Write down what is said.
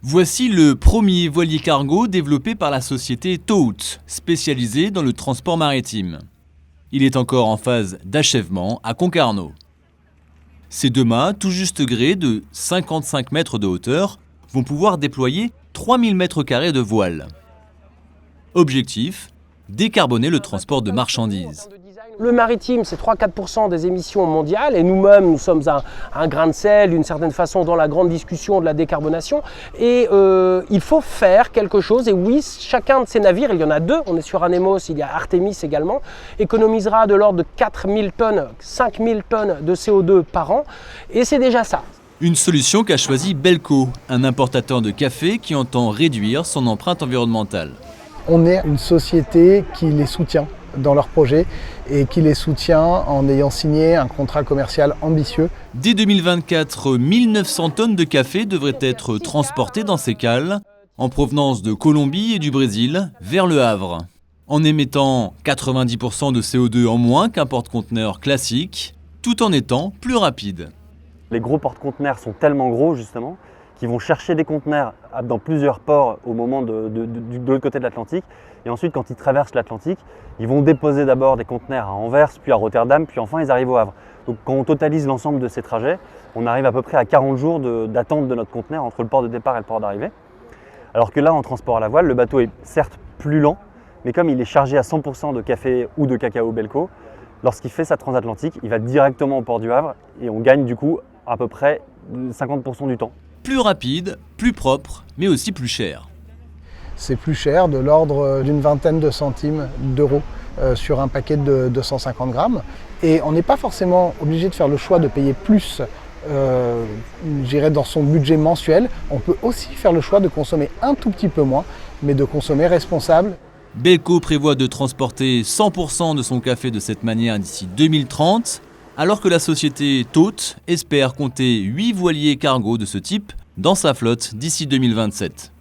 Voici le premier voilier cargo développé par la société Toth, spécialisée dans le transport maritime. Il est encore en phase d'achèvement à Concarneau. Ces deux mâts, tout juste gréés de 55 mètres de hauteur, vont pouvoir déployer 3000 mètres carrés de voile. Objectif, décarboner le transport de marchandises. Le maritime, c'est 3-4% des émissions mondiales et nous-mêmes, nous sommes un grain de sel, d'une certaine façon, dans la grande discussion de la décarbonation. Et il faut faire quelque chose. Et oui, chacun de ces navires, il y en a deux, on est sur Anemos, il y a Artemis également, économisera de l'ordre de 4000 tonnes, 5000 tonnes de CO2 par an. Et c'est déjà ça. Une solution qu'a choisie Belco, un importateur de café qui entend réduire son empreinte environnementale. On est une société qui les soutient dans leurs projets et qui les soutient en ayant signé un contrat commercial ambitieux. Dès 2024, 1900 tonnes de café devraient être transportées dans ces cales en provenance de Colombie et du Brésil vers Le Havre, en émettant 90% de CO2 en moins qu'un porte-conteneur classique, tout en étant plus rapide. Les gros porte-conteneurs sont tellement gros justement qu'ils vont chercher des conteneurs dans plusieurs ports au moment de l'autre côté de l'Atlantique. Et ensuite, quand ils traversent l'Atlantique, ils vont déposer d'abord des conteneurs à Anvers, puis à Rotterdam, puis enfin ils arrivent au Havre. Donc quand on totalise l'ensemble de ces trajets, on arrive à peu près à 40 jours d'attente de notre conteneur entre le port de départ et le port d'arrivée. Alors que là, en transport à la voile, le bateau est certes plus lent, mais comme il est chargé à 100% de café ou de cacao Belco, lorsqu'il fait sa transatlantique, il va directement au port du Havre et on gagne du coup à peu près 50% du temps. Plus rapide, plus propre, mais aussi plus cher. C'est plus cher, de l'ordre d'une vingtaine de centimes d'euros sur un paquet de 250 grammes. Et on n'est pas forcément obligé de faire le choix de payer plus, j'irais dans son budget mensuel. On peut aussi faire le choix de consommer un tout petit peu moins, mais de consommer responsable. Belco prévoit de transporter 100% de son café de cette manière d'ici 2030, alors que la société Toth espère compter 8 voiliers cargo de ce type dans sa flotte d'ici 2027.